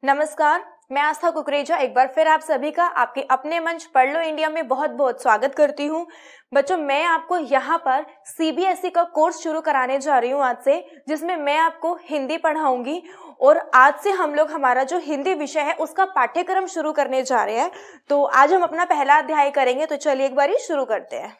नमस्कार, मैं आस्था कुकरेजा एक बार फिर आप सभी का आपके अपने मंच पढ़ लो इंडिया में बहुत बहुत स्वागत करती हूँ। बच्चों, मैं आपको यहाँ पर सीबीएसई का कोर्स शुरू कराने जा रही हूँ आज से, जिसमें मैं आपको हिंदी पढ़ाऊंगी और आज से हम लोग हमारा जो हिंदी विषय है उसका पाठ्यक्रम शुरू करने जा रहे हैं। तो आज हम अपना पहला अध्याय करेंगे, तो चलिए एक बार शुरू करते हैं।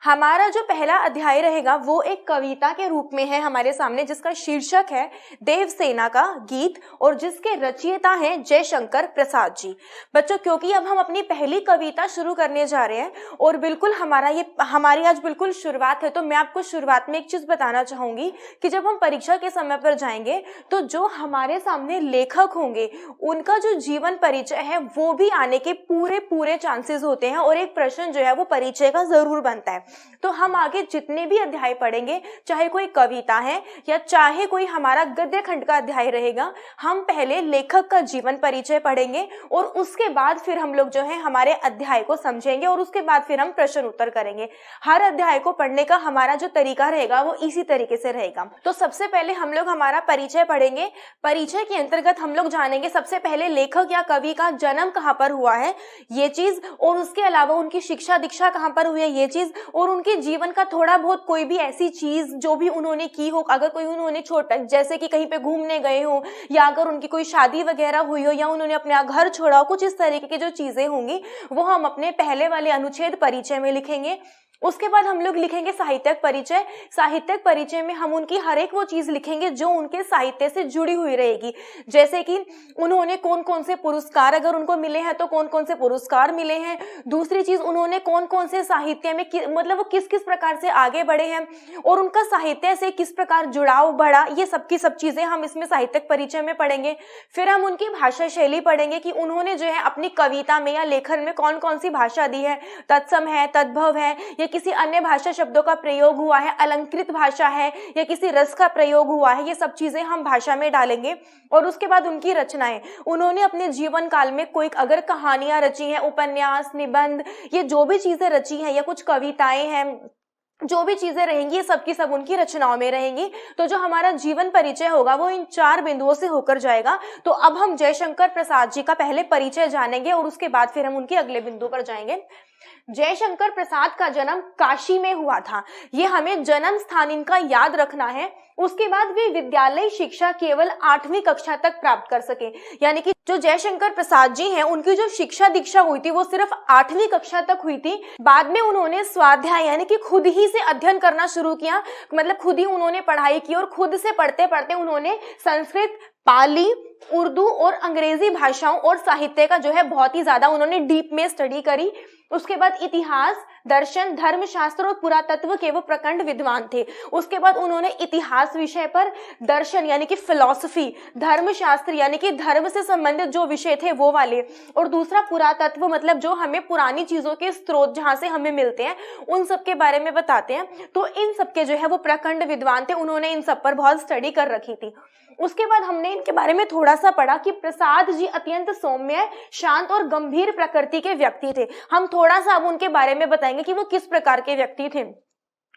हमारा जो पहला अध्याय रहेगा वो एक कविता के रूप में है हमारे सामने, जिसका शीर्षक है देवसेना का गीत और जिसके रचयिता हैं जयशंकर प्रसाद जी। बच्चों, क्योंकि अब हम अपनी पहली कविता शुरू करने जा रहे हैं और बिल्कुल हमारी आज बिल्कुल शुरुआत है, तो मैं आपको शुरुआत में एक चीज बताना चाहूंगी कि जब हम परीक्षा के समय पर जाएंगे तो जो हमारे सामने लेखक होंगे उनका जो जीवन परिचय है वो भी आने के पूरे चांसेस होते हैं और एक प्रश्न जो है वो परिचय का जरूर बनता है। तो हम आगे जितने भी अध्याय पढ़ेंगे, चाहे कोई कविता है या चाहे कोई हमारा गद्य खंड का अध्याय रहेगा, हम पहले लेखक का जीवन परिचय पढ़ेंगे और उसके बाद फिर हम लोग जो है हमारे अध्याय को समझेंगे और उसके बाद फिर हम प्रश्न उत्तर करेंगे। हर अध्याय को पढ़ने का हमारा जो तरीका रहेगा वो इसी तरीके से रहेगा। तो सबसे पहले हम लोग हमारा परिचय पढ़ेंगे। परिचय के अंतर्गत हम लोग जानेंगे सबसे पहले लेखक या कवि का जन्म कहाँ पर हुआ है ये चीज, और उसके अलावा उनकी शिक्षा दीक्षा कहाँ पर हुई है ये चीज, और उनके जीवन का थोड़ा बहुत कोई भी ऐसी चीज जो भी उन्होंने की हो, अगर कोई उन्होंने छोटा जैसे कि कहीं पे घूमने गए हो या अगर उनकी कोई शादी वगैरह हुई हो या उन्होंने अपना घर छोड़ा हो, कुछ इस तरीके की जो चीजें होंगी वो हम अपने पहले वाले अनुच्छेद परिचय में लिखेंगे। उसके बाद हम लोग लिखेंगे साहित्यिक परिचय। साहित्यिक परिचय में हम उनकी हर एक वो चीज लिखेंगे जो उनके साहित्य से जुड़ी हुई रहेगी, जैसे कि उन्होंने कौन कौन से पुरस्कार अगर उनको मिले हैं तो कौन कौन से पुरस्कार मिले हैं। दूसरी चीज, उन्होंने कौन कौन से साहित्य में मतलब वो किस किस प्रकार से आगे बढ़े हैं और उनका साहित्य से किस प्रकार जुड़ाव बढ़ा, ये सब की सब चीजें हम इसमें साहित्यिक परिचय में पढ़ेंगे। फिर हम उनकी भाषा शैली पढ़ेंगे कि उन्होंने जो है अपनी कविता में या लेखन में कौन कौन सी भाषा दी है, तत्सम है, तद्भव है, किसी अन्य भाषा शब्दों का प्रयोग हुआ है, अलंकृत भाषा है या किसी रस का प्रयोग हुआ है, ये सब चीजें हम भाषा में डालेंगे। और उसके बाद उनकी रचनाएं, उन्होंने अपने जीवन काल में कोई अगर कहानियां रची हैं, उपन्यास, निबंध, ये जो भी चीजें रची हैं या कुछ कविताएं हैं, जो भी चीजें रहेंगी ये सब की सब उनकी रचनाओं में रहेंगी। तो जो हमारा जीवन परिचय होगा वो इन 4 बिंदुओं से होकर जाएगा। तो अब हम जयशंकर प्रसाद जी का पहले परिचय जानेंगे और उसके बाद फिर हम उनके अगले बिंदु पर जाएंगे। जयशंकर प्रसाद का जन्म काशी में हुआ था, ये हमें जन्म स्थान इनका याद रखना है। उसके बाद वे विद्यालय शिक्षा केवल 8वीं कक्षा तक प्राप्त कर सके, यानी कि जो जयशंकर प्रसाद जी हैं उनकी जो शिक्षा दीक्षा हुई थी वो सिर्फ 8वीं कक्षा तक हुई थी। बाद में उन्होंने स्वाध्याय यानी कि खुद ही से अध्ययन करना शुरू किया, मतलब खुद ही उन्होंने पढ़ाई की और खुद से पढ़ते पढ़ते उन्होंने संस्कृत, पाली, उर्दू और अंग्रेजी भाषाओं और साहित्य का जो है बहुत ही ज्यादा उन्होंने डीप में स्टडी करी। उसके बाद इतिहास, दर्शन, धर्मशास्त्र और पुरातत्व के वो प्रखंड विद्वान थे। उसके बाद उन्होंने इतिहास विषय पर, दर्शन यानी कि फिलॉसफी, धर्मशास्त्र यानी कि धर्म से संबंधित जो विषय थे वो वाले, और दूसरा पुरातत्व मतलब जो हमें पुरानी चीजों के स्रोत जहां से हमें मिलते हैं उन सब के बारे में बताते हैं। तो इन सब के जो है वो प्रखंड विद्वान थे, उन्होंने इन सब पर बहुत स्टडी कर रखी थी। उसके बाद हमने इनके बारे में थोड़ा सा पढ़ा कि प्रसाद जी अत्यंत सौम्य, शांत और गंभीर प्रकृति के व्यक्ति थे। हम थोड़ा सा अब उनके बारे में बताएंगे कि वो किस प्रकार के व्यक्ति थे।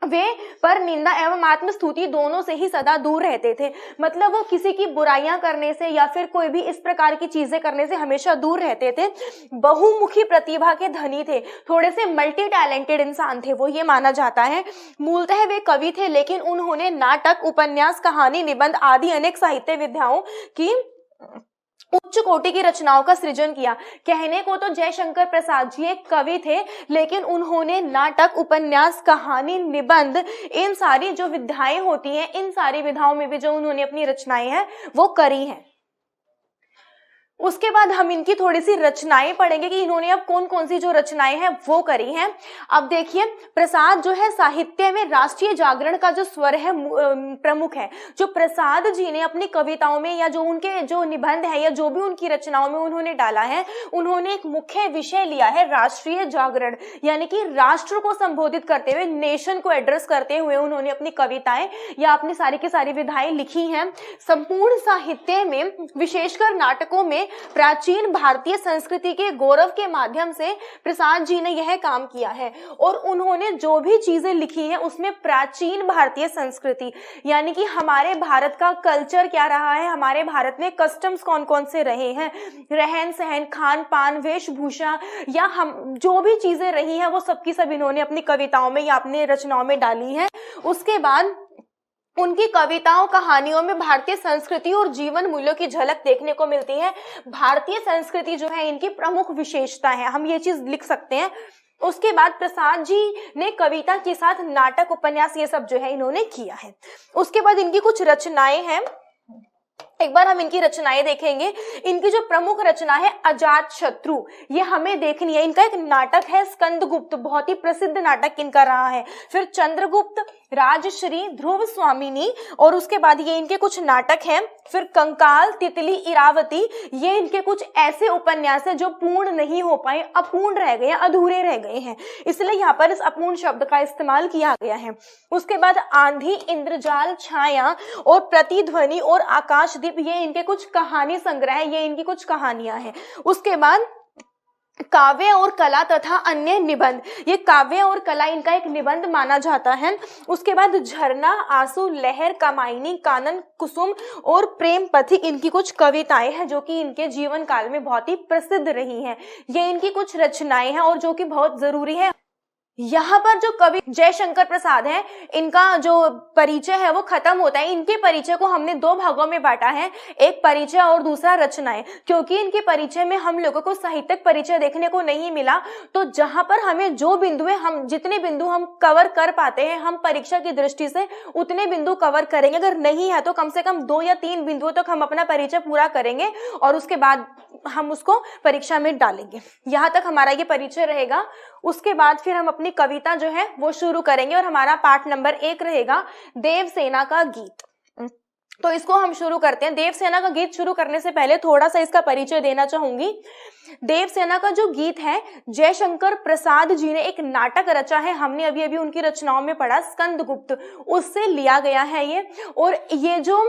वे पर निंदा एवं आत्मस्तुति दोनों से ही सदा दूर रहते थे, मतलब वो किसी की बुराइयां करने से या फिर कोई भी इस प्रकार की चीजें करने से हमेशा दूर रहते थे। बहुमुखी प्रतिभा के धनी थे, थोड़े से मल्टी टैलेंटेड इंसान थे वो, ये माना जाता है। मूलतः वे कवि थे, लेकिन उन्होंने नाटक, उपन्यास, कहानी, निबंध आदि अनेक साहित्य विधाओं की उच्च कोटि की रचनाओं का सृजन किया। कहने को तो जयशंकर प्रसाद जी एक कवि थे, लेकिन उन्होंने नाटक, उपन्यास, कहानी, निबंध, इन सारी जो विधाएं होती हैं, इन सारी विधाओं में भी जो उन्होंने अपनी रचनाएं हैं वो करी हैं। उसके बाद हम इनकी थोड़ी सी रचनाएं पढ़ेंगे कि इन्होंने अब कौन कौन सी जो रचनाएं हैं वो करी हैं। अब देखिए, प्रसाद जो है साहित्य में राष्ट्रीय जागरण का जो स्वर है प्रमुख है। जो प्रसाद जी ने अपनी कविताओं में या जो उनके जो निबंध है या जो भी उनकी रचनाओं में उन्होंने डाला है, उन्होंने एक मुख्य विषय लिया है राष्ट्रीय जागरण, यानी कि राष्ट्र को संबोधित करते हुए, नेशन को एड्रेस करते हुए उन्होंने अपनी कविताएं या अपनी सारी की सारी विधाएं लिखी हैं। संपूर्ण साहित्य में, विशेषकर नाटकों में प्राचीन भारतीय संस्कृति के गौरव के माध्यम से प्रसाद जी ने यह काम किया है। और उन्होंने जो भी चीजें लिखी है उसमें प्राचीन भारतीय संस्कृति यानी कि हमारे भारत का कल्चर क्या रहा है, हमारे भारत में कस्टम्स कौन कौन से रहे हैं, रहन सहन, खान पान, वेशभूषा या हम जो भी चीजें रही हैं वो सबकी सब इन्होंने अपनी कविताओं में या अपनी रचनाओं में डाली है। उसके बाद उनकी कविताओं कहानियों में भारतीय संस्कृति और जीवन मूल्यों की झलक देखने को मिलती है। भारतीय संस्कृति जो है इनकी प्रमुख विशेषता है, हम ये चीज लिख सकते हैं। उसके बाद प्रसाद जी ने कविता के साथ नाटक, उपन्यास ये सब जो है इन्होंने किया है। उसके बाद इनकी कुछ रचनाएं हैं, एक बार हम इनकी रचनाएं देखेंगे। इनकी जो प्रमुख रचना है अजात शत्रु, ये हमें देखनी है। इनका एक नाटक है स्कंदगुप्त, बहुत ही प्रसिद्ध नाटक इनका रहा है। फिर चंद्रगुप्त, राजश्री, ध्रुव स्वामिनी, और उसके बाद ये इनके कुछ नाटक हैं। फिर कंकाल, तितली, इरावती, ये इनके कुछ ऐसे उपन्यास हैं जो पूर्ण नहीं हो पाए, अपूर्ण रह गए, अधूरे रह गए हैं, इसलिए यहाँ पर इस अपूर्ण शब्द का इस्तेमाल किया गया है। उसके बाद आंधी, इंद्रजाल, छाया और प्रतिध्वनि और आकाशदीप, ये इनके कुछ कहानी संग्रह है, ये इनकी कुछ कहानियां हैं। उसके बाद काव्य और कला तथा अन्य निबंध, ये काव्य और कला इनका एक निबंध माना जाता है। उसके बाद झरना, आंसू, लहर, कामायनी, कानन, कुसुम और प्रेम पथिक, इनकी कुछ कविताएं हैं जो कि इनके जीवन काल में बहुत ही प्रसिद्ध रही हैं। ये इनकी कुछ रचनाएं हैं और जो कि बहुत जरूरी है। यहाँ पर जो कवि जयशंकर प्रसाद हैं, इनका जो परिचय है वो खत्म होता है। इनके परिचय को हमने दो भागों में बांटा है, एक परिचय और दूसरा रचनाएं। क्योंकि इनके परिचय में हम लोगों को साहित्यिक परिचय देखने को नहीं मिला, तो जहां पर हमें जो बिंदु है, हम जितने बिंदु हम कवर कर पाते हैं, हम परीक्षा की दृष्टि से उतने बिंदु कवर करेंगे। अगर नहीं है तो कम से कम 2 या 3 बिंदुओं तक हम अपना परिचय पूरा करेंगे और उसके बाद हम उसको परीक्षा में डालेंगे। यहाँ तक हमारा ये परिचय रहेगा। उसके बाद फिर हम अपनी कविता जो है वो शुरू करेंगे और हमारा पाठ नंबर 1 रहेगा देवसेना का गीत। तो इसको हम शुरू करते हैं। देवसेना का गीत शुरू करने से पहले थोड़ा सा इसका परिचय देना चाहूंगी। देवसेना का जो गीत है, जयशंकर प्रसाद जी ने एक नाटक रचा है, हमने अभी अभी उनकी रचनाओं में पढ़ा, स्कंदगुप्त, उससे लिया गया है ये। और ये जो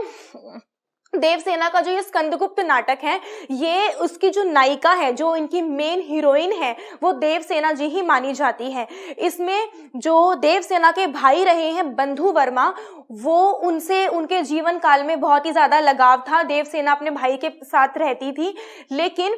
देवसेना का जो ये स्कंदगुप्त नाटक है, ये उसकी जो नायिका है, जो इनकी मेन हीरोइन है, वो देवसेना जी ही मानी जाती है। इसमें जो देवसेना के भाई रहे हैं बंधु वर्मा, वो उनसे उनके जीवन काल में बहुत ही ज्यादा लगाव था। देवसेना अपने भाई के साथ रहती थी, लेकिन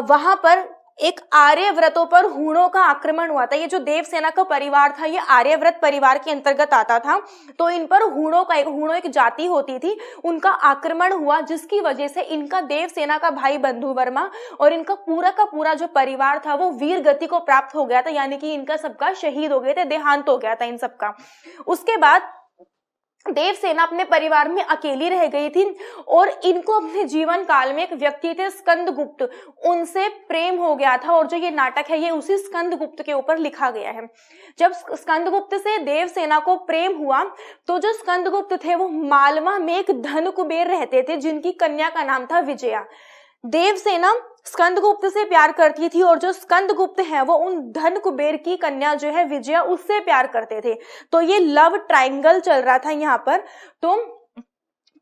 वहां पर एक आर्यव्रतों पर हूणों का आक्रमण हुआ था। ये जो देवसेना का परिवार था, ये आर्यव्रत परिवार के अंतर्गत आता था। तो इन पर हूणों एक जाति होती थी, उनका आक्रमण हुआ, जिसकी वजह से इनका देवसेना का भाई बंधु वर्मा और इनका पूरा का पूरा जो परिवार था वो वीर गति को प्राप्त हो गया था, यानी कि इनका सबका शहीद हो गए थे, देहांत हो गया था इन सबका। उसके बाद देवसेना अपने परिवार में अकेली रह गई थी और इनको अपने जीवन काल में एक व्यक्ति थे स्कंदगुप्त, उनसे प्रेम हो गया था। और जो ये नाटक है ये उसी स्कंदगुप्त के ऊपर लिखा गया है। जब स्कंदगुप्त से देवसेना को प्रेम हुआ तो जो स्कंदगुप्त थे वो मालवा में एक धन कुबेर रहते थे, जिनकी कन्या का नाम था विजया। देवसेना स्कंदगुप्त से प्यार करती थी और जो स्कंदगुप्त है वो उन धन कुबेर की कन्या जो है विजया, उससे प्यार करते थे। तो ये लव ट्रायंगल चल रहा था यहाँ पर। तो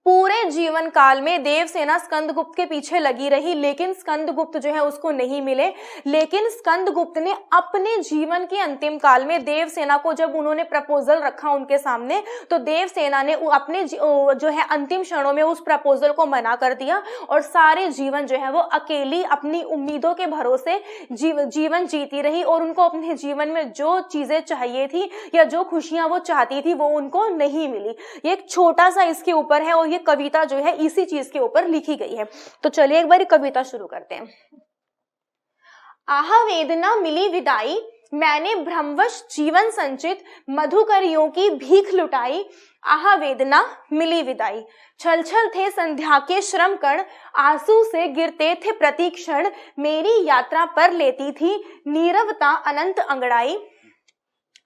पूरे जीवन काल में देवसेना स्कंदगुप्त के पीछे लगी रही, लेकिन स्कंदगुप्त जो है उसको नहीं मिले। लेकिन स्कंदगुप्त ने अपने जीवन के अंतिम काल में देवसेना को जब उन्होंने प्रपोजल रखा उनके सामने, तो देवसेना ने अपने जो है अंतिम क्षणों में उस प्रपोजल को मना कर दिया और सारे जीवन जो है वो अकेली अपनी उम्मीदों के भरोसे जीवन जीती रही। और उनको अपने जीवन में जो चीजें चाहिए थी या जो खुशियां वो चाहती थी वो उनको नहीं मिली। ये एक छोटा सा इसके ऊपर है और ये कविता जो है इसी चीज के ऊपर लिखी गई है। तो चलिए एक बार कविता शुरू करते हैं। आहा वेदना मिली विदाई, मैंने भ्रमवश जीवन संचित, मधुकरियों की भीख लुटाई। आहा वेदना मिली विदाई, छल छल थे संध्या के श्रम कण, आंसू से गिरते थे प्रतिक्षण, मेरी यात्रा पर लेती थी नीरवता अनंत अंगड़ाई।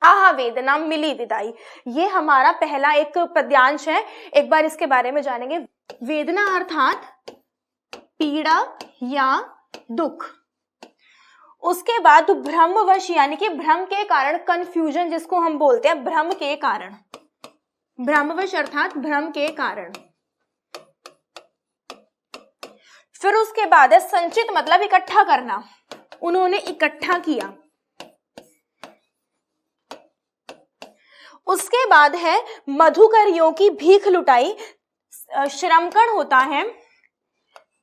आहा वेदना मिली विदाई, ये हमारा पहला एक पद्यांश है। एक बार इसके बारे में जानेंगे। वेदना अर्थात पीड़ा या दुख। उसके बाद भ्रमवश यानी कि भ्रम के कारण, कंफ्यूजन जिसको हम बोलते हैं, भ्रम के कारण। भ्रमवश अर्थात भ्रम के कारण। फिर उसके बाद है संचित, मतलब इकट्ठा करना, उन्होंने इकट्ठा किया। उसके बाद है मधुकरियों की भीख लुटाई। श्रमकण होता है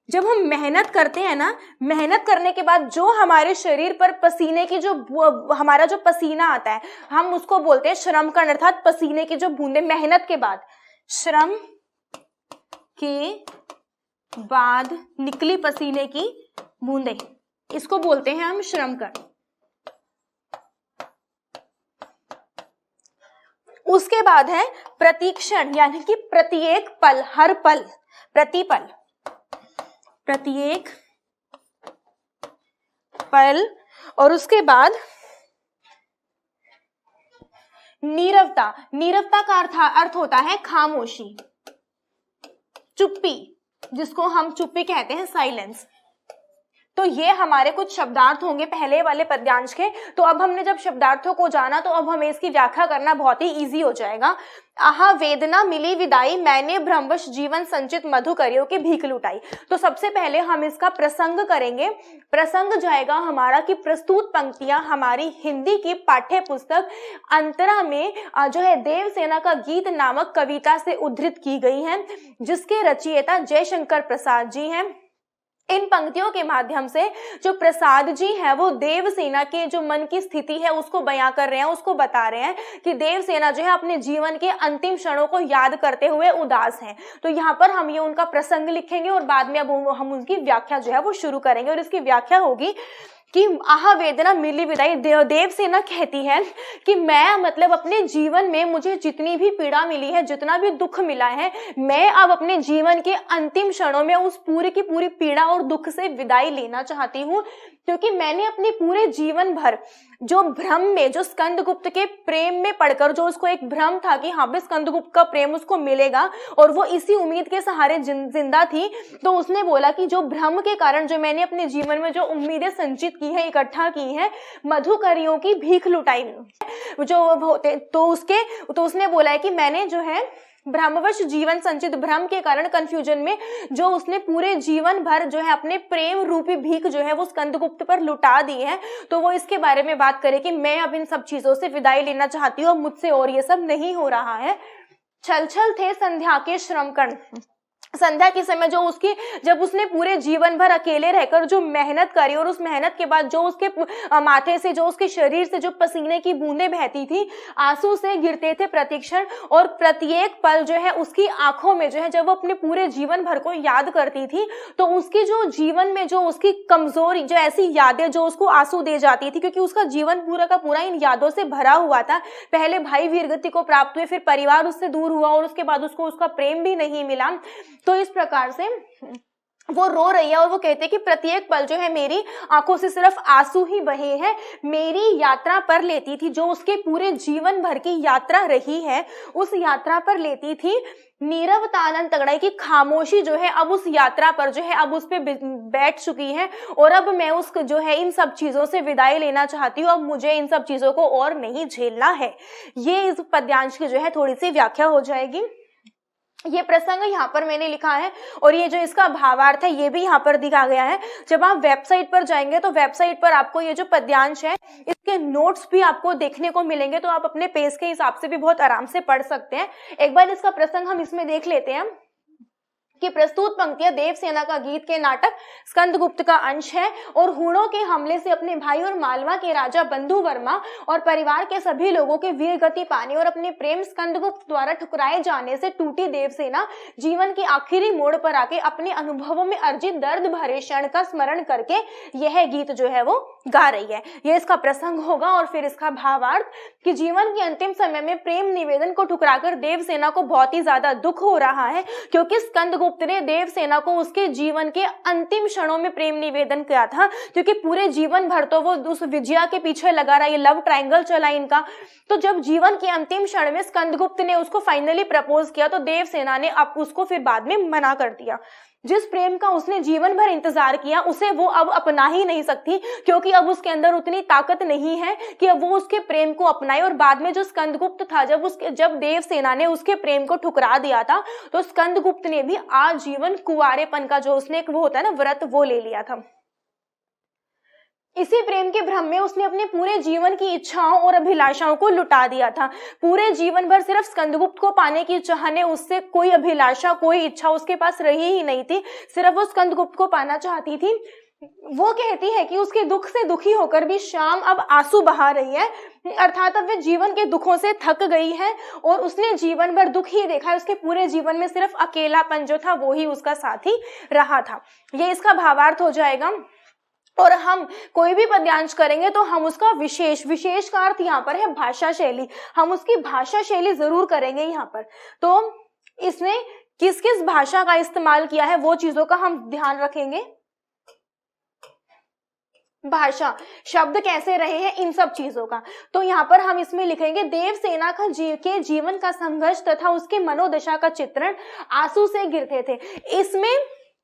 जब हम मेहनत करते हैं ना, मेहनत करने के बाद जो हमारे शरीर पर पसीने की जो हमारा जो पसीना आता है, हम उसको बोलते हैं श्रमकण, अर्थात पसीने की जो बूंदे मेहनत के बाद, श्रम के बाद निकली पसीने की बूंदे, इसको बोलते हैं हम श्रमकण। उसके बाद है प्रतीक्षण, यानी कि प्रत्येक पल, हर पल, प्रतिपल, प्रत्येक पल। और उसके बाद नीरवता, नीरवता का अर्थ होता है खामोशी, चुप्पी, जिसको हम चुप्पी कहते हैं, साइलेंस। तो ये हमारे कुछ शब्दार्थ होंगे पहले वाले पद्यांश के। तो अब हमने जब शब्दार्थों को जाना तो अब हमें इसकी व्याख्या करना बहुत ही इजी हो जाएगा। आहा वेदना मिली विदाई, मैंने भ्रमवश जीवन संचित मधुकरियों की भीख लुटाई। तो सबसे पहले हम इसका प्रसंग करेंगे। प्रसंग जाएगा हमारा कि प्रस्तुत पंक्तियां हमारी हिंदी की पाठ्य पुस्तक अंतरा में जो है देवसेना का गीत नामक कविता से उद्धृत की गई हैं, जिसके रचयिता जयशंकर प्रसाद जी हैं। इन पंक्तियों के माध्यम से जो प्रसाद जी हैं वो देवसेना के जो मन की स्थिति है उसको बयां कर रहे हैं, उसको बता रहे हैं कि देवसेना जो है अपने जीवन के अंतिम क्षणों को याद करते हुए उदास हैं। तो यहाँ पर हम ये उनका प्रसंग लिखेंगे और बाद में अब हम उनकी व्याख्या जो है वो शुरू करेंगे। और इसकी व्याख्या होगी कि आहा वेदना मिली विदाई, देवसेना कहती है कि मैं मतलब अपने जीवन में मुझे जितनी भी पीड़ा मिली है, जितना भी दुख मिला है, मैं अब अपने जीवन के अंतिम क्षणों में उस पूरी की पूरी पीड़ा और दुख से विदाई लेना चाहती हूँ, क्योंकि मैंने अपने पूरे जीवन भर जो भ्रम में, जो स्कंदगुप्त के प्रेम में पड़कर, जो उसको एक भ्रम था कि हाँ भी स्कंदगुप्त का प्रेम उसको मिलेगा और वो इसी उम्मीद के सहारे जिंदा थी, तो उसने बोला कि जो भ्रम के कारण जो मैंने अपने जीवन में जो उम्मीदें संचित की है, इकट्ठा की है, मधुकरियों की भीख लुटाई जो होते, तो उसने बोला है कि मैंने जो है भ्रमवश जीवन संचित, भ्रम के कारण, कंफ्यूजन में जो उसने पूरे जीवन भर जो है अपने प्रेम रूपी भीख जो है वो स्कंदगुप्त पर लुटा दी है। तो वो इसके बारे में बात करे कि मैं अब इन सब चीजों से विदाई लेना चाहती हूँ, मुझसे और ये सब नहीं हो रहा है। छल छल थे संध्या के श्रमकण, संध्या के समय जो उसकी, जब उसने पूरे जीवन भर अकेले रहकर जो मेहनत करी और उस मेहनत के बाद जो उसके माथे से, जो उसके शरीर से जो पसीने की बूंदें बहती थी, आंसू से गिरते थे प्रतिक्षण, और प्रत्येक पल जो है उसकी आंखों में जो है, जब वो अपने पूरे जीवन भर को याद करती थी तो उसकी जो जीवन में जो उसकी कमजोरी, जो ऐसी यादें जो उसको आंसू दे जाती थी, क्योंकि उसका जीवन पूरा का पूरा इन यादों से भरा हुआ था। पहले भाई वीरगति को प्राप्त हुए, फिर परिवार उससे दूर हुआ और उसके बाद उसको उसका प्रेम भी नहीं मिला। तो इस प्रकार से वो रो रही है और वो कहते हैं कि प्रत्येक पल जो है मेरी आंखों से सिर्फ आंसू ही बहे हैं, मेरी यात्रा पर लेती थी, जो उसके पूरे जीवन भर की यात्रा रही है उस यात्रा पर लेती थी नीरवतानंद तगड़ाई की खामोशी जो है अब उस यात्रा पर जो है अब उस पे बैठ चुकी है, और अब मैं उस जो है इन सब चीजों से विदाई लेना चाहती हूँ, अब मुझे इन सब चीजों को और नहीं झेलना है। ये इस पद्यांश की जो है थोड़ी सी व्याख्या हो जाएगी। ये प्रसंग यहाँ पर मैंने लिखा है और ये जो इसका भावार्थ है ये भी यहाँ पर दिखा गया है। जब आप वेबसाइट पर जाएंगे तो वेबसाइट पर आपको ये जो पद्यांश है इसके नोट्स भी आपको देखने को मिलेंगे, तो आप अपने पेज के हिसाब से भी बहुत आराम से पढ़ सकते हैं। एक बार इसका प्रसंग हम इसमें देख लेते हैं कि प्रस्तुत पंक्तियां देवसेना का गीत के नाटक स्कंदगुप्त का अंश है और हूणों के हमले से अपने भाई और मालवा के राजा बंधु वर्मा और परिवार के सभी लोगों के वीर गति पाने और अपने प्रेम स्कंदगुप्त द्वारा ठुकराए जाने से टूटी देवसेना जीवन की आखिरी मोड़ पर आके अपने अनुभवों में अर्जित दर्द भरे क्षण का स्मरण करके यह गीत जो है वो गा रही है। यह इसका प्रसंग होगा और फिर इसका भावार्थ कि जीवन के अंतिम समय में प्रेम निवेदन को ठुकराकर देवसेना को बहुत ही ज्यादा दुख हो रहा है, क्योंकि स्कंदगुप्त ने देवसेना को उसके जीवन के अंतिम क्षणों में प्रेम निवेदन किया था, क्योंकि पूरे जीवन भर तो वो उस विजया के पीछे लगा रहा, ये लव ट्रायंगल चला इनका। तो जब जीवन के अंतिम क्षण में स्कंदगुप्त ने उसको फाइनली प्रपोज किया तो देवसेना ने अब उसको फिर बाद में मना कर दिया। जिस प्रेम का उसने जीवन भर इंतजार किया उसे वो अब अपना ही नहीं सकती, क्योंकि अब उसके अंदर उतनी ताकत नहीं है कि अब वो उसके प्रेम को अपनाए। और बाद में जो स्कंदगुप्त था, जब देवसेना ने उसके प्रेम को ठुकरा दिया था, तो स्कंदगुप्त ने भी आजीवन कुंवारेपन का जो उसने एक वो होता है ना व्रत, वो ले लिया था। इसी प्रेम के भ्रम में उसने अपने पूरे जीवन की इच्छाओं और अभिलाषाओं को लुटा दिया था। पूरे जीवन भर सिर्फ स्कंदगुप्त को पाने की चाह ने उससे कोई अभिलाषा, कोई इच्छा उसके पास रही ही नहीं थी, सिर्फ वो स्कंदगुप्त को पाना चाहती थी। वो कहती है कि उसके दुख से दुखी होकर भी श्याम अब आंसू बहा रही है, अर्थात अब वे जीवन के दुखों से थक गई है और उसने जीवन भर दुख ही देखा है। उसके पूरे जीवन में सिर्फ अकेलापन जो था वो ही उसका साथी रहा था। ये इसका भावार्थ हो जाएगा। और हम कोई भी पद्यांश करेंगे तो हम उसका विशेष का अर्थ यहाँ पर है भाषा शैली, हम उसकी भाषा शैली जरूर करेंगे यहाँ पर। तो इसने किस किस भाषा का इस्तेमाल किया है वो चीजों का हम ध्यान रखेंगे। भाषा, शब्द कैसे रहे हैं, इन सब चीजों का। तो यहाँ पर हम इसमें लिखेंगे देवसेना के जीवन का संघर्ष तथा उसके मनोदशा का चित्रण, आंसू से गिरते थे। इसमें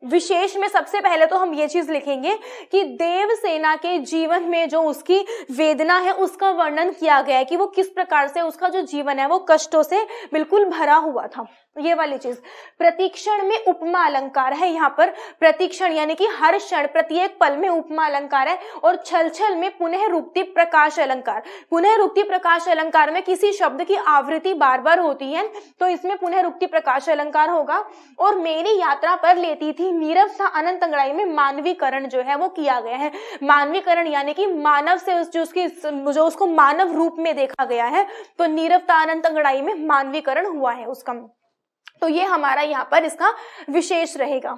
विशेष में सबसे पहले तो हम ये चीज लिखेंगे कि देवसेना के जीवन में जो उसकी वेदना है उसका वर्णन किया गया है कि वो किस प्रकार से उसका जो जीवन है वो कष्टों से बिल्कुल भरा हुआ था, ये वाली चीज। प्रतीक्षण में उपमा अलंकार है यहाँ पर, प्रतीक्षण यानी कि हर क्षण प्रत्येक पल में उपमा अलंकार है। और छल छल में पुनः रूपती प्रकाश अलंकार, पुनः रूपती प्रकाश अलंकार में किसी शब्द की आवृत्ति बार बार होती है तो इसमें पुनः रूपती प्रकाश अलंकार होगा। और मेरी यात्रा पर लेती थी नीरव सा अनंत अंगड़ाई में मानवीकरण जो है वो किया गया है। मानवीकरण यानी कि मानव से जो उसको मानव रूप में देखा गया है, तो नीरवता अनंत अंगड़ाई में मानवीकरण हुआ है उसका। तो ये हमारा यहाँ पर इसका विशेष रहेगा।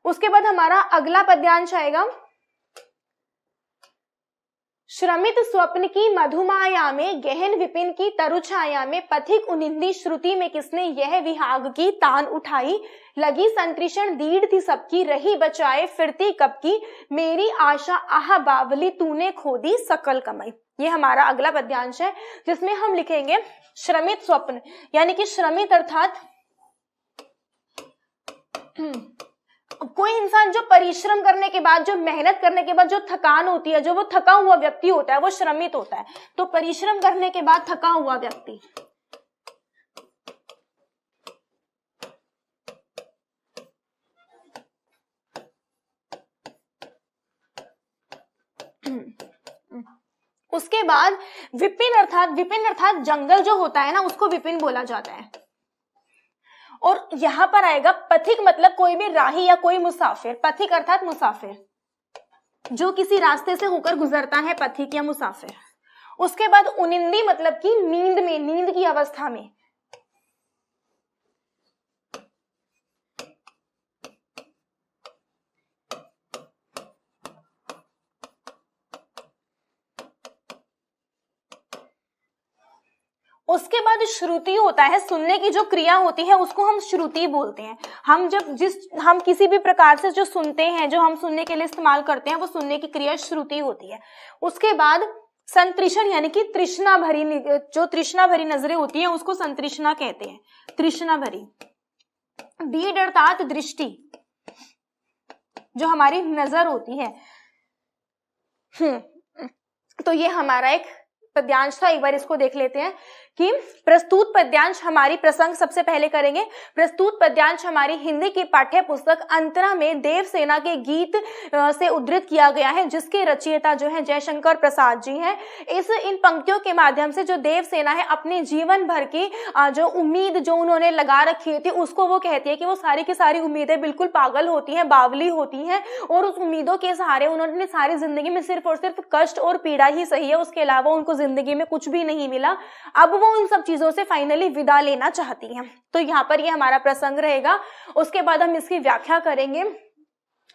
उसके बाद हमारा अगला पद्यांश आएगा, श्रमित स्वप्न की मधुमाया में गहन विपिन की तरुछाया में पथिक उनिंदी श्रुति में किसने यह विहाग की तान उठाई, लगी संतृषण दीढ़ थी सबकी, रही बचाए फिरती कब की, मेरी आशा आह बावली तूने खोदी सकल कमाई। ये हमारा अगला पद्यांश है जिसमें हम लिखेंगे श्रमित स्वप्न, यानी कि श्रमित अर्थात कोई इंसान जो परिश्रम करने के बाद, जो मेहनत करने के बाद जो थकान होती है, जो वो थका हुआ व्यक्ति होता है वो श्रमित होता है। तो परिश्रम करने के बाद थका हुआ व्यक्ति। उसके बाद विपिन अर्थात जंगल जो होता है ना उसको विपिन बोला जाता है। और यहां पर आएगा पथिक, मतलब कोई भी राही या कोई मुसाफिर। पथिक अर्थात मुसाफिर, जो किसी रास्ते से होकर गुजरता है, पथिक या मुसाफिर। उसके बाद उनिंदी मतलब कि नींद में, नींद की अवस्था में। उसके बाद श्रुति होता है, सुनने की जो क्रिया होती है उसको हम श्रुति बोलते हैं। हम किसी भी प्रकार से जो सुनते हैं, जो हम सुनने के लिए इस्तेमाल करते हैं, वो सुनने की क्रिया श्रुति होती है। उसके बाद संतृषण यानी कि तृष्णा भरी, जो तृष्णा भरी नजरें होती हैं उसको संतृष्णा कहते हैं, तृष्णा भरी। दीढ़ अर्थात दृष्टि, जो हमारी नजर होती है। तो ये हमारा एक पद्यांश था। एक बार इसको देख लेते हैं कि प्रस्तुत पद्यांश हमारी प्रसंग सबसे पहले करेंगे। प्रस्तुत पद्यांश हमारी हिंदी की पाठ्य पुस्तक अंतरा में देवसेना के गीत से उद्धृत किया गया है, जिसके रचयिता जो है जयशंकर प्रसाद जी हैं। इन पंक्तियों के माध्यम से जो देवसेना है अपने जीवन भर की जो उम्मीद जो उन्होंने लगा रखी थी उसको वो कहती है कि वो सारी की सारी उम्मीदें बिल्कुल पागल होती हैं, बावली होती हैं, और उस उम्मीदों के सहारे उन्होंने सारी जिंदगी में सिर्फ और सिर्फ कष्ट और पीड़ा ही सही है, उसके अलावा उनको जिंदगी में कुछ भी नहीं मिला। अब वो इन सब चीजों से फाइनली विदा लेना चाहती हैं। तो यहाँ पर ये हमारा प्रसंग रहेगा। उसके बाद हम इसकी व्याख्या करेंगे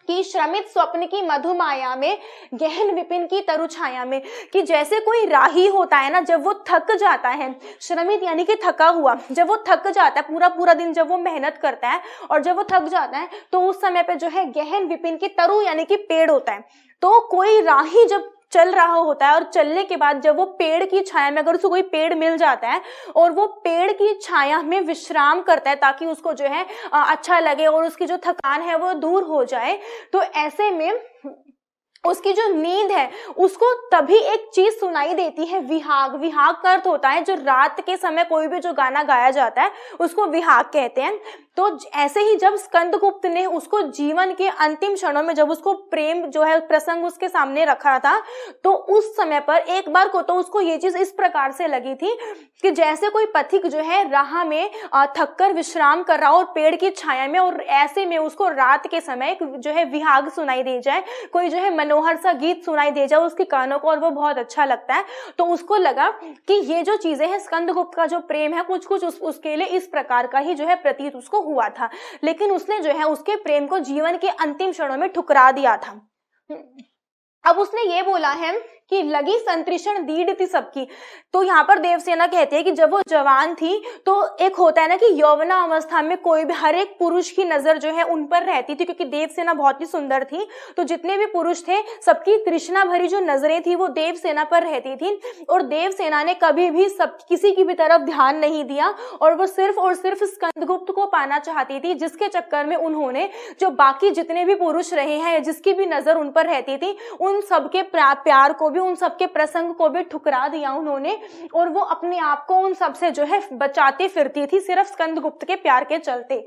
कि श्रमित स्वप्न की मधुमाया में, गहन विपिन की तरुछाया में, कि जैसे कोई राही होता है ना, जब वो थक जाता है, श्रमित यानी कि थका हुआ, जब वो थक जाता है पूरा दिन जब वो मेहनत करता है और जब वो थक जाता है तो उस समय पे जो है गहन विपिन की तरु यानी कि पेड़ होता है। तो कोई राही जब चल रहा होता है और चलने के बाद जब वो पेड़ की छाया में, अगर उसको कोई पेड़ मिल जाता है और वो पेड़ की छाया में विश्राम करता है ताकि उसको जो है अच्छा लगे और उसकी जो थकान है वो दूर हो जाए, तो ऐसे में उसकी जो नींद है उसको तभी एक चीज सुनाई देती है, विहाग। विहाग का अर्थ होता है जो रात के समय कोई भी जो गाना गाया जाता है उसको विहाग कहते हैं। तो ऐसे ही जब स्कंदगुप्त ने उसको जीवन के अंतिम क्षणों में जब उसको प्रेम जो है प्रसंग उसके सामने रखा था, तो उस समय पर एक बार को तो उसको ये चीज इस प्रकार से लगी थी कि जैसे कोई पथिक जो है राह में थककर विश्राम कर रहा हो और पेड़ की छाया में, और ऐसे में उसको रात के समय जो है विहाग सुनाई दे जाए, कोई जो है मनोहर सा गीत सुनाई दे जाए उसके कानों को और वो बहुत अच्छा लगता है। तो उसको लगा कि ये जो चीजें हैं स्कंदगुप्त का जो प्रेम है कुछ कुछ उसके लिए इस प्रकार का ही जो है प्रतीत उसको हुआ था, लेकिन उसने जो है उसके प्रेम को जीवन के अंतिम क्षणों में ठुकरा दिया था। अब उसने ये बोला है कि लगी संतृषण दीढ़ थी सबकी। तो यहाँ पर देवसेना कहते हैं कि जब वो जवान थी तो एक होता है ना कि यौवना अवस्था में कोई भी हर एक पुरुष की नजर जो है उन पर रहती थी, क्योंकि देवसेना बहुत ही सुंदर थी, तो जितने भी पुरुष थे सबकी तृष्णा भरी जो नजरें थी वो देवसेना पर रहती थी। और देवसेना ने कभी भी सब किसी की भी तरफ ध्यान नहीं दिया और वो सिर्फ और सिर्फ स्कंदगुप्त को पाना चाहती थी, जिसके चक्कर में उन्होंने जो बाकी जितने भी पुरुष रहे हैं जिसकी भी नजर उन पर रहती थी उन सबके प्यार को भी, उन सबके प्रसंग को भी ठुकरा दिया उन्होंने, और वो अपने आप को उन सब से जो है बचाती फिरती थी सिर्फ स्कंदगुप्त के प्यार के चलते।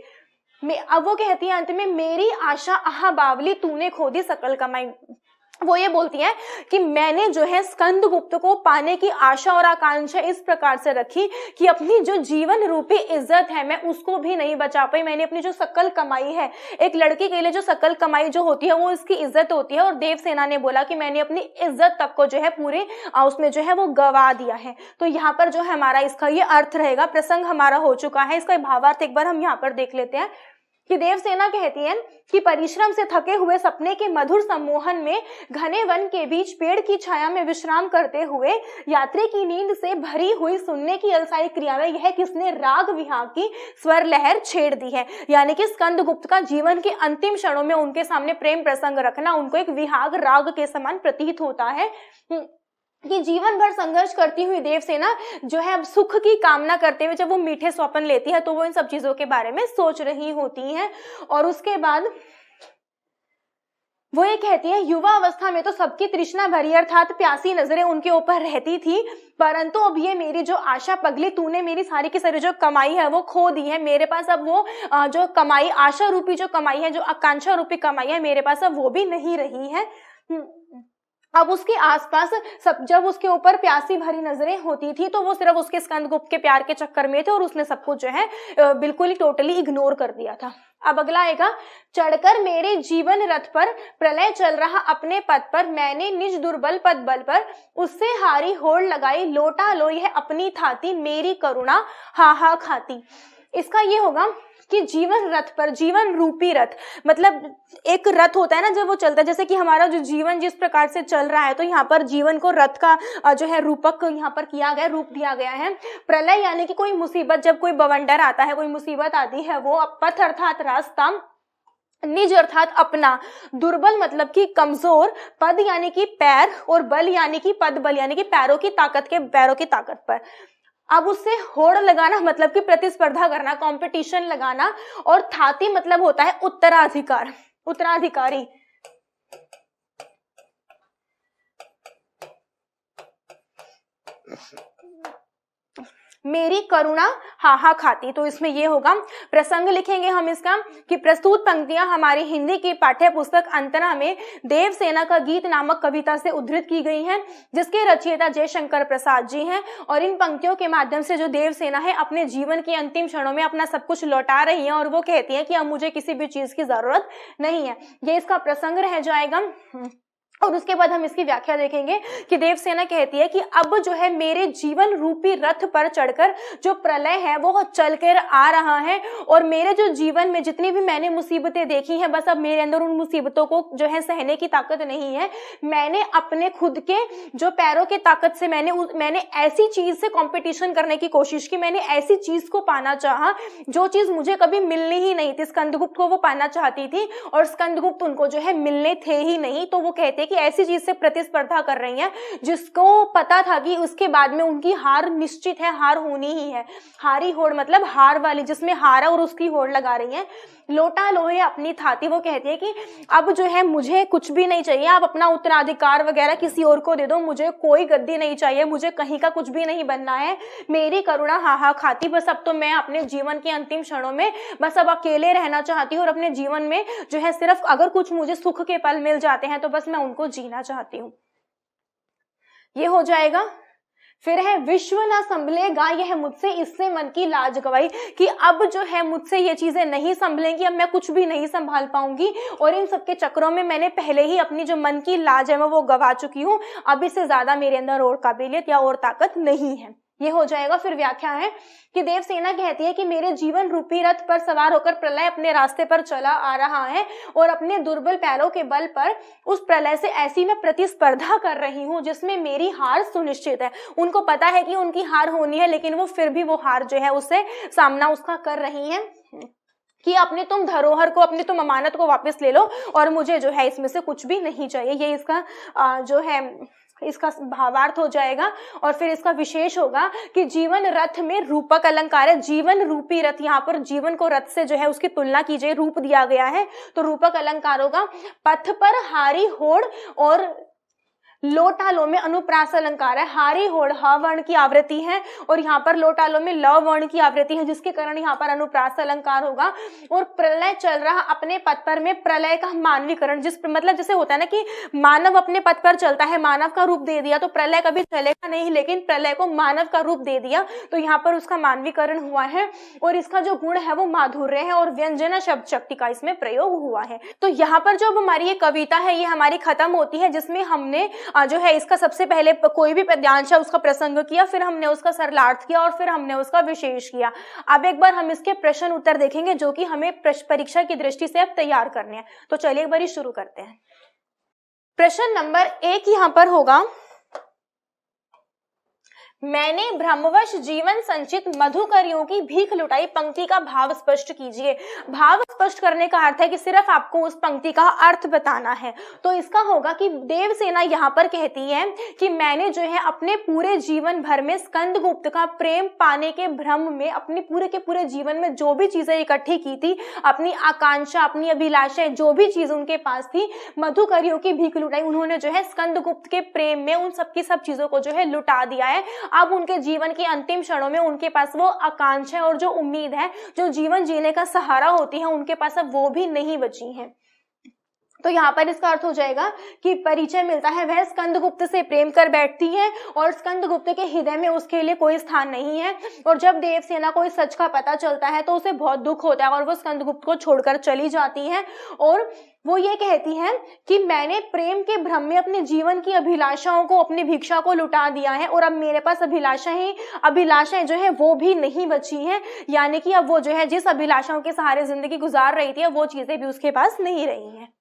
अब वो कहती है अंत में, मेरी आशा आहा बावली तूने खो दी सकल कमाई। वो ये बोलती है कि मैंने जो है स्कंदगुप्त को पाने की आशा और आकांक्षा इस प्रकार से रखी कि अपनी जो जीवन रूपी इज्जत है मैं उसको भी नहीं बचा पाई। मैंने अपनी जो सकल कमाई है, एक लड़की के लिए जो सकल कमाई जो होती है वो इसकी इज्जत होती है, और देवसेना ने बोला कि मैंने अपनी इज्जत तक को जो है पूरे उसमें जो है वो गवा दिया है। तो यहाँ पर जो है हमारा इसका ये अर्थ रहेगा, प्रसंग हमारा हो चुका है, इसका भावार्थ एक बार हम यहाँ पर देख लेते हैं कि देवसेना कहती है कि परिश्रम से थके हुए सपने के मधुर सम्मोहन में घने वन के बीच पेड़ की छाया में विश्राम करते हुए यात्री की नींद से भरी हुई सुनने की अलसाई क्रिया में यह किसने राग विहाग की स्वर लहर छेड़ दी है। यानी कि स्कंदगुप्त का जीवन के अंतिम क्षणों में उनके सामने प्रेम प्रसंग रखना उनको एक विहाग राग के समान प्रतीत होता है कि जीवन भर संघर्ष करती हुई देवसेना जो है अब सुख की कामना करते हुए जब वो मीठे स्वप्न लेती है तो वो इन सब चीजों के बारे में सोच रही होती है। और उसके बाद वो ये कहती है, युवा अवस्था में तो सबकी तृष्णा भरी अर्थात प्यासी नजरें उनके ऊपर रहती थी, परंतु अब ये मेरी जो आशा पगली, तूने मेरी सारी की सारी जो कमाई है वो खो दी है। मेरे पास अब वो जो कमाई, आशा रूपी जो कमाई है, जो आकांक्षा रूपी कमाई है, मेरे पास अब वो भी नहीं रही है। अब उसके आसपास सब जब उसके ऊपर प्यासी भरी नजरें होती थी तो वो सिर्फ उसके स्कंदगुप्त के प्यार के चक्कर में थे और उसने सब कुछ जो है बिल्कुल ही टोटली इग्नोर कर दिया था। अब अगला आएगा, चढ़कर मेरे जीवन रथ पर प्रलय चल रहा अपने पद पर, मैंने निज दुर्बल पद बल पर उससे हारी होड़ लगाई, लोटा लो यह अपनी थाती, मेरी करुणा हा हा खाती। इसका ये होगा कि जीवन रथ पर, जीवन रूपी रथ मतलब एक रथ होता है ना जब वो चलता है, जैसे कि हमारा जो जीवन जिस प्रकार से चल रहा है, तो यहाँ पर जीवन को रथ का जो है रूपक यहाँ पर किया गया, रूप दिया गया है। प्रलय यानी कि कोई मुसीबत, जब कोई बवंडर आता है, कोई मुसीबत आती है, वो पथ अर्थात रास्ता, निज अर्थात अपना, दुर्बल मतलब कि कमजोर, पद यानी कि पैर, और बल यानी कि पद बल यानी कि पैरों की ताकत के, पैरों की ताकत पर। अब उससे होड़ लगाना मतलब कि प्रतिस्पर्धा करना, कंपटीशन लगाना, और थाती मतलब होता है उत्तराधिकार, उत्तराधिकारी। मेरी करुणा हाहा खाती। तो इसमें ये होगा, प्रसंग लिखेंगे हम इसका कि प्रस्तुत पंक्तियां हमारी हिंदी की पाठ्य पुस्तक अंतना में देवसेना का गीत नामक कविता से उद्धृत की गई हैं, जिसके रचयिता जयशंकर प्रसाद जी हैं। और इन पंक्तियों के माध्यम से जो देवसेना है अपने जीवन के अंतिम क्षणों में अपना सब कुछ लौटा रही है और वो कहती है कि अब मुझे किसी भी चीज की जरूरत नहीं है। ये इसका प्रसंग रह जाएगा। और उसके बाद हम इसकी व्याख्या देखेंगे कि देवसेना कहती है कि अब जो है मेरे जीवन रूपी रथ पर चढ़कर जो प्रलय है वो चलकर आ रहा है, और मेरे जो जीवन में जितनी भी मैंने मुसीबतें देखी हैं, बस अब मेरे अंदर उन मुसीबतों को जो है सहने की ताकत नहीं है। मैंने अपने खुद के जो पैरों की ताकत से मैंने ऐसी चीज से कंपटीशन करने की कोशिश की, मैंने ऐसी चीज को पाना चाहा जो चीज मुझे कभी मिलनी ही नहीं थी। स्कंदगुप्त को वो पाना चाहती थी और स्कंदगुप्त उनको जो है मिलने थे ही नहीं। तो वो कहते कि ऐसी चीज से प्रतिस्पर्धा कर रही हैं जिसको पता था कि उसके बाद में उनकी हार निश्चित है, हार होनी ही है। हारी होड़ मतलब हार वाली, जिसमें हारा और उसकी होड़ लगा रही हैं। लोटा लोहे अपनी थाती, वो कहती है कि अब जो है मुझे कुछ भी नहीं चाहिए, आप अपना उत्तराधिकार वगैरह किसी और को दे दो, मुझे कोई गद्दी नहीं चाहिए, मुझे कहीं का कुछ भी नहीं बनना है, मेरी करुणा हाहा खाती, बस अब तो मैं अपने जीवन के अंतिम क्षणों में बस अब अकेले रहना चाहती हूँ और अपने जीवन में जो है सिर्फ अगर कुछ मुझे सुख के पल मिल जाते हैं तो बस मैं उनको जीना चाहती हूँ। ये हो जाएगा। फिर है विश्व ना संभलेगा यह मुझसे, इससे मन की लाज गवाई, कि अब जो है मुझसे ये चीजें नहीं संभलेंगी, अब मैं कुछ भी नहीं संभाल पाऊंगी और इन सबके चक्रों में मैंने पहले ही अपनी जो मन की लाज है वो गवा चुकी हूँ, अब इससे ज्यादा मेरे अंदर और काबिलियत या और ताकत नहीं है। ये हो जाएगा। फिर व्याख्या है कि देवसेना कहती है कि मेरे जीवन रूपी रथ पर सवार होकर प्रलय अपने रास्ते पर चला आ रहा है और अपने दुर्बल पैरों के बल पर उस प्रलय से ऐसी मैं प्रतिस्पर्धा कर रही हूँ जिसमें मेरी हार सुनिश्चित है। उनको पता है कि उनकी हार होनी है, लेकिन वो फिर भी वो हार जो है उससे सामना उसका कर रही है कि अपने तुम धरोहर को, अपनी तुम अमानत को वापस ले लो और मुझे जो है इसमें से कुछ भी नहीं चाहिए। ये इसका जो है इसका भावार्थ हो जाएगा। और फिर इसका विशेष होगा कि जीवन रथ में रूपक अलंकार है। जीवन रूपी रथ, यहाँ पर जीवन को रथ से जो है उसकी तुलना कीजिए, रूप दिया गया है तो रूपक अलंकार होगा। पथ पर हारी होड़ और लोटालो में अनुप्रास अलंकार है। हारी होड़ ह वर्ण की आवृत्ति है और यहाँ पर लोटालो में ल वर्ण की आवृत्ति है, जिसके कारण यहाँ पर अनुप्रास अलंकार होगा। और प्रलय चल रहा अपने पथ पर में, प्रलय का मानवीकरण, जिस मतलब जैसे होता है ना कि मानव अपने पथ पर चलता है, मानव का रूप दे दिया तो प्रलय कभी चलेगा नहीं, लेकिन प्रलय को मानव का रूप दे दिया तो यहाँ पर उसका मानवीकरण हुआ है। और इसका जो गुण है वो माधुर्य है और व्यंजना शब्द शक्ति का इसमें प्रयोग हुआ है। तो यहाँ पर जो हमारी ये कविता है ये हमारी खत्म होती है, जिसमें हमने जो है इसका सबसे पहले कोई भी पद्यांश है उसका प्रसंग किया, फिर हमने उसका सरलार्थ किया और फिर हमने उसका विशेष किया। अब एक बार हम इसके प्रश्न उत्तर देखेंगे जो कि हमें परीक्षा की दृष्टि से अब तैयार करने हैं। तो चलिए एक बार शुरू करते हैं। प्रश्न नंबर 1 यहाँ पर होगा, मैंने भ्रमवश जीवन संचित मधुकरियों की भीख लुटाई, पंक्ति का भाव स्पष्ट कीजिए। भाव स्पष्ट करने का अर्थ है कि सिर्फ आपको उस पंक्ति का अर्थ बताना है। तो इसका होगा कि देवसेना यहाँ पर कहती है कि मैंने जो है अपने पूरे जीवन भर में स्कंदगुप्त का प्रेम पाने के भ्रम में अपने पूरे के पूरे जीवन में जो भी चीजें इकट्ठी की थी, अपनी आकांक्षा, अपनी अभिलाषाएं, जो भी चीज उनके पास थी, मधुकरियों की भीख लुटाई। उन्होंने जो है स्कंदगुप्त के प्रेम में उन सबकी सब चीजों को जो है लुटा दिया है। अब उनके जीवन के अंतिम क्षणों में उनके पास वो आकांक्षा और जो उम्मीद है, जो जीवन जीने का सहारा होती है, उनके पास अब वो भी नहीं बची है। तो यहाँ पर इसका अर्थ हो जाएगा कि परिचय मिलता है, वह स्कंदगुप्त से प्रेम कर बैठती है और स्कंदगुप्त के हृदय में उसके लिए कोई स्थान नहीं है। और जब देवसेना को इस सच का पता चलता है तो उसे बहुत दुख होता है और वो स्कंदगुप्त को छोड़कर चली जाती है और वो ये कहती है कि मैंने प्रेम के भ्रम में अपने जीवन की अभिलाषाओं को, अपनी भिक्षा को लुटा दिया है और अब मेरे पास अभिलाषाएं जो है वो भी नहीं बची हैं। यानी कि अब वो जो है जिस अभिलाषाओं के सहारे जिंदगी गुजार रही थी, वो चीजें भी उसके पास नहीं रही हैं।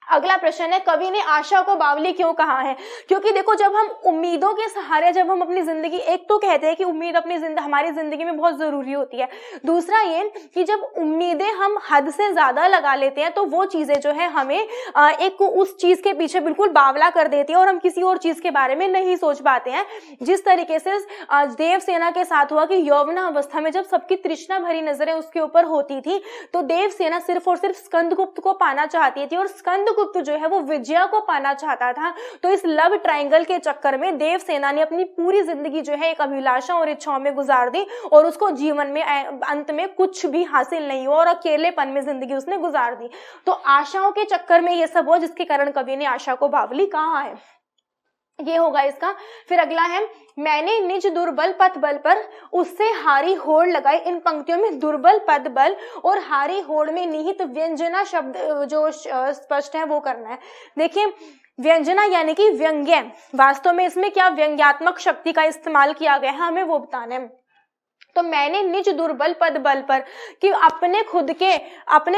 अगला प्रश्न है, कवि ने आशा को बावली क्यों कहा है? क्योंकि देखो, जब हम उम्मीदों के सहारे, जब हम अपनी जिंदगी, एक तो कहते हैं कि उम्मीद हमारी जिंदगी में बहुत जरूरी होती है, दूसरा ये कि जब उम्मीदें हम हद से ज्यादा लगा लेते हैं तो वो चीजें जो है हमें एक उस चीज के पीछे बिल्कुल बावला कर देती है और हम किसी और चीज के बारे में नहीं सोच पाते हैं। जिस तरीके से देवसेना के साथ हुआ कि यौवनावस्था में जब सबकी तृष्णा भरी नजरें उसके ऊपर होती थी तो देवसेना सिर्फ और सिर्फ स्कंदगुप्त को पाना चाहती थी और स्कंदगुप्त जो है वो विजया को पाना चाहता था। तो इस लव ट्रायंगल के चक्कर में देवसेना ने अपनी पूरी जिंदगी जो है एक अभिलाषा और इच्छाओं में गुजार दी और उसको जीवन में अंत में कुछ भी हासिल नहीं हुआ और अकेलेपन में जिंदगी उसने गुजार दी। तो आशाओं के चक्कर में ये सब हुआ, जिसके कारण कवि ने आशा को बावली कहा है। ये होगा इसका। फिर अगला है, मैंने निज दुर्बल पद बल पर उससे हारी होड़ लगाई। इन पंक्तियों में दुर्बल पद बल और हारी होड़ में निहित व्यंजना शब्द जो स्पष्ट है वो करना है। देखिए, व्यंजना यानी कि व्यंग्य, वास्तव में इसमें क्या व्यंग्यात्मक शक्ति का इस्तेमाल किया गया है हमें वो बताना है। तो मैंने निज दुर्बल पद बल पर, कि अपने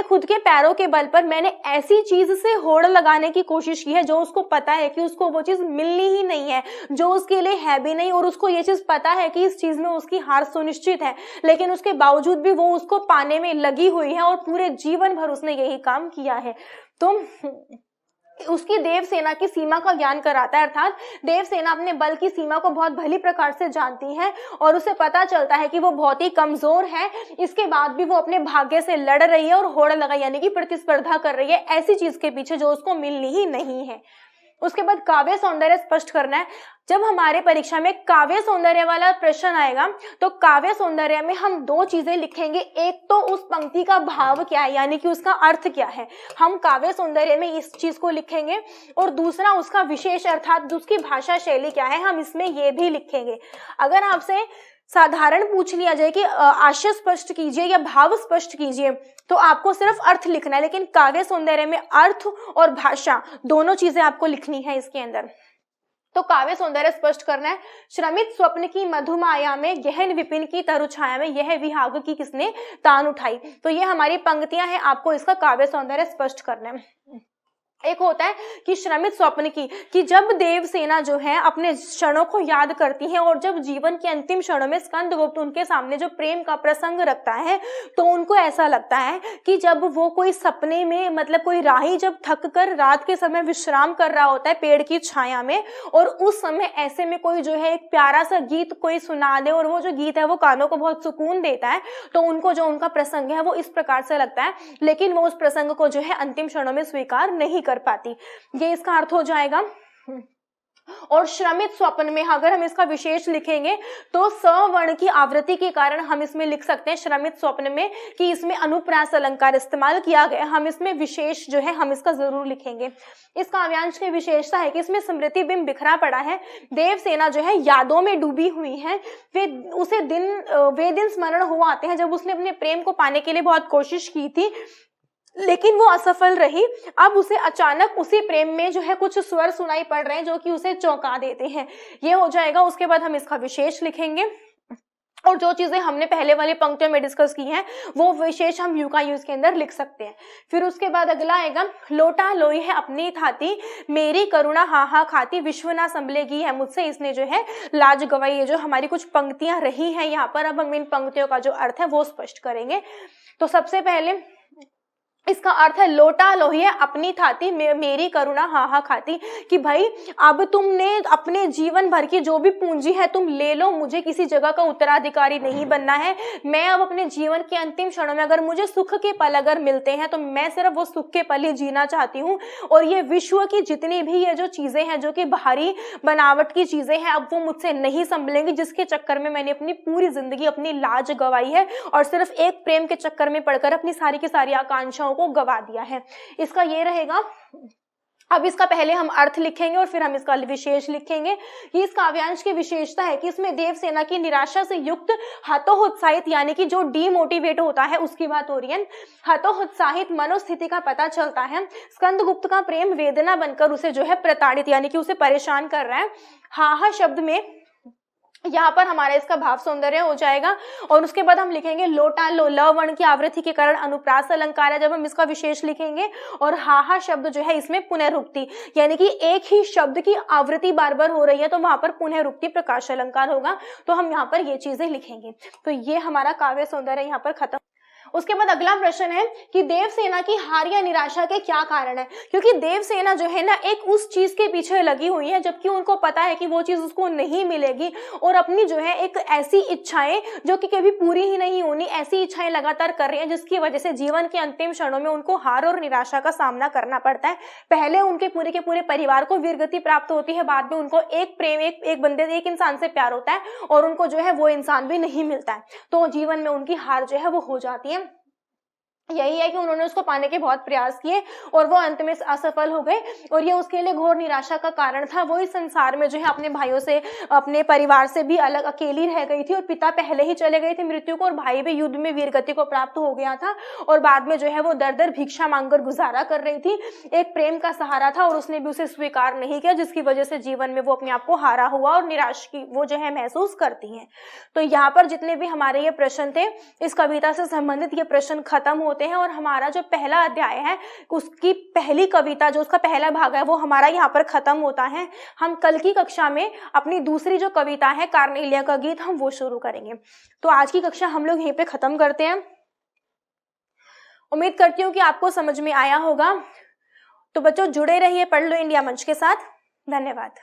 खुद के पैरों के बल पर मैंने ऐसी चीज से होड़ लगाने की कोशिश की है जो उसको पता है कि उसको वो चीज मिलनी ही नहीं है, जो उसके लिए है भी नहीं, और उसको ये चीज पता है कि इस चीज में उसकी हार सुनिश्चित है, लेकिन उसके बावजूद भी वो उसको पाने में लगी हुई है और पूरे जीवन भर उसने यही काम किया है। तो उसकी देवसेना की सीमा का ज्ञान कराता है, अर्थात देवसेना अपने बल की सीमा को बहुत भली प्रकार से जानती है और उसे पता चलता है कि वो बहुत ही कमजोर है। इसके बाद भी वो अपने भाग्य से लड़ रही है और होड़ लगा यानी कि प्रतिस्पर्धा कर रही है ऐसी चीज के पीछे जो उसको मिलनी ही नहीं है। उसके बाद काव्य सौंदर्य स्पष्ट करना है। जब हमारे परीक्षा में काव्य सौंदर्य वाला प्रश्न आएगा तो काव्य सौंदर्य में हम दो चीजें लिखेंगे, एक तो उस पंक्ति का भाव क्या है यानी कि उसका अर्थ क्या है, हम काव्य सौंदर्य में इस चीज को लिखेंगे, और दूसरा उसका विशेष अर्थात उसकी भाषा शैली क्या है, हम इसमें ये भी लिखेंगे। अगर आपसे साधारण पूछ लिया जाए कि आशय स्पष्ट कीजिए या भाव स्पष्ट कीजिए तो आपको सिर्फ अर्थ लिखना है, लेकिन काव्य सौंदर्य में अर्थ और भाषा दोनों चीजें आपको लिखनी है इसके अंदर। तो काव्य सौंदर्य स्पष्ट करना है। श्रमित स्वप्न की मधुमाया में, गहन विपिन की तरु छाया में, यह विहाग की किसने तान उठाई। तो ये हमारी पंक्तियां हैं, आपको इसका काव्य सौंदर्य स्पष्ट करना है। एक होता है कि श्रमित स्वप्न की, कि जब देवसेना जो है अपने क्षणों को याद करती है और जब जीवन के अंतिम क्षणों में स्कंदगुप्त उनके सामने जो प्रेम का प्रसंग रखता है तो उनको ऐसा लगता है कि जब वो कोई सपने में, मतलब कोई राही जब थक कर रात के समय विश्राम कर रहा होता है पेड़ की छाया में, और उस समय ऐसे में कोई जो है एक प्यारा सा गीत कोई सुना दे और वो जो गीत है वो कानों को बहुत सुकून देता है, तो उनको जो उनका प्रसंग है वो इस प्रकार से लगता है, लेकिन वो उस प्रसंग को जो है अंतिम क्षणों में स्वीकार नहीं कर पाती। ये इसका अर्थ हो जाएगा। और श्रमित स्वप्न में अगर हम इसका विशेष लिखेंगे तो सवर्ण की आवृत्ति के कारण हम इसमें लिख सकते हैं श्रमित स्वप्न में कि इसमें अनुप्रास अलंकार इस्तेमाल किया गया, हम इसमें विशेष जो है हम इसका जरूर लिखेंगे। इस काव्यांश की विशेषता है कि इसमें स्मृति बिंब बिखरा पड़ा है, देवसेना जो है यादों में डूबी हुई है, वे दिन स्मरण हो आते हैं जब उसने अपने प्रेम को पाने के लिए बहुत कोशिश की थी लेकिन वो असफल रही। अब उसे अचानक उसी प्रेम में जो है कुछ स्वर सुनाई पड़ रहे हैं जो कि उसे चौंका देते हैं, ये हो जाएगा। उसके बाद हम इसका विशेष लिखेंगे और जो चीजें हमने पहले वाली पंक्तियों में डिस्कस की हैं वो विशेष हम यू का यूज के अंदर लिख सकते हैं। फिर उसके बाद अगला आएगा, लोटा लोई है अपनी थाती, मेरी करुणा हा हा खाती, विश्व ना संभलेगी है मुझसे, इसने जो है लाज गवाई। ये जो हमारी कुछ पंक्तियां रही हैं यहाँ पर, अब हम इन पंक्तियों का जो अर्थ है वो स्पष्ट करेंगे। तो सबसे पहले इसका अर्थ है लोटा लोहिया अपनी थाती, मेरी करुणा हाहा खाती, कि भाई अब तुमने अपने जीवन भर की जो भी पूंजी है तुम ले लो, मुझे किसी जगह का उत्तराधिकारी नहीं बनना है। मैं अब अपने जीवन के अंतिम क्षणों में अगर मुझे सुख के पल अगर मिलते हैं तो मैं सिर्फ वो सुख के पल ही जीना चाहती हूँ, और ये विश्व की जितनी भी ये जो चीजें हैं जो कि बाहरी बनावट की चीजें हैं अब वो मुझसे नहीं संभलेंगी, जिसके चक्कर में मैंने अपनी पूरी जिंदगी अपनी लाज गवाई है और सिर्फ एक प्रेम के चक्कर में पड़कर अपनी सारी की सारी आकांक्षाओं को गवा दिया है। इसका ये रहेगा। अब इसका पहले हम अर्थ लिखेंगे और फिर हम इसका विशेष लिखेंगे। ये इस काव्यांश की विशेषता है कि इसमें देवसेना की निराशा से युक्त हतोत्साहित यानी कि जो डीमोटिवेट होता है उसकी बात हो रही है, हतोत्साहित मनोस्थिति का पता चलता है। स्कंदगुप्त का प्रेम वेदना बनकर उसे जो है प्रताड़ित यानी कि उसे परेशान कर रहा है। हाहा शब्द में यहाँ पर हमारा इसका भाव सौंदर्य हो जाएगा। और उसके बाद हम लिखेंगे लोटा लो, ल वर्ण की आवृत्ति के कारण अनुप्रास अलंकार है, जब हम इसका विशेष लिखेंगे। और हाहा शब्द जो है इसमें पुनरुक्ति यानी कि एक ही शब्द की आवृत्ति बार बार हो रही है तो वहां पर पुनरुक्ति प्रकाश अलंकार होगा, तो हम यहाँ पर ये चीजें लिखेंगे। तो ये हमारा काव्य सौंदर्य यहाँ पर खत्म। उसके बाद अगला प्रश्न है कि देवसेना की हार या निराशा के क्या कारण है, क्योंकि देवसेना जो है ना एक उस चीज के पीछे लगी हुई है जबकि उनको पता है कि वो चीज उसको नहीं मिलेगी, और अपनी जो है एक ऐसी इच्छाएं जो कि कभी पूरी ही नहीं होनी, ऐसी इच्छाएं लगातार कर रही हैं जिसकी वजह से जीवन के अंतिम क्षणों में उनको हार और निराशा का सामना करना पड़ता है। पहले उनके पूरे के पूरे परिवार को वीरगति प्राप्त होती है, बाद में उनको एक प्रेम एक बंदे एक इंसान से प्यार होता है और उनको जो है वो इंसान भी नहीं मिलता है, तो जीवन में उनकी हार जो है वो हो जाती है। यही है कि उन्होंने उसको पाने के बहुत प्रयास किए और वो अंत में असफल हो गए, और ये उसके लिए घोर निराशा का कारण था। वो इस संसार में जो है अपने भाइयों से, अपने परिवार से भी अलग अकेली रह गई थी, और पिता पहले ही चले गए थे मृत्यु को, और भाई भी युद्ध में वीरगति को प्राप्त हो गया था, और बाद में जो है वो दर दर भिक्षा मांगकर गुजारा कर रही थी। एक प्रेम का सहारा था और उसने भी उसे स्वीकार नहीं किया, जिसकी वजह से जीवन में वो अपने आप को हारा हुआ और निराश की वो जो है महसूस करती है। तो यहाँ पर जितने भी हमारे ये प्रश्न थे इस कविता से संबंधित ये प्रश्न खत्म होते हैं, और हमारा जो पहला अध्याय है उसकी पहली कविता जो उसका पहला भाग है वो हमारा यहाँ पर खत्म होता है। हम कल की कक्षा में अपनी दूसरी जो कविता है कार्नेलिया का गीत हम वो शुरू करेंगे। तो आज की कक्षा हम लोग यहीं पे खत्म करते हैं। उम्मीद करती हूँ कि आपको समझ में आया होगा। तो बच्चों जुड़े रहिए पढ़ लो इंडिया मंच के साथ। धन्यवाद।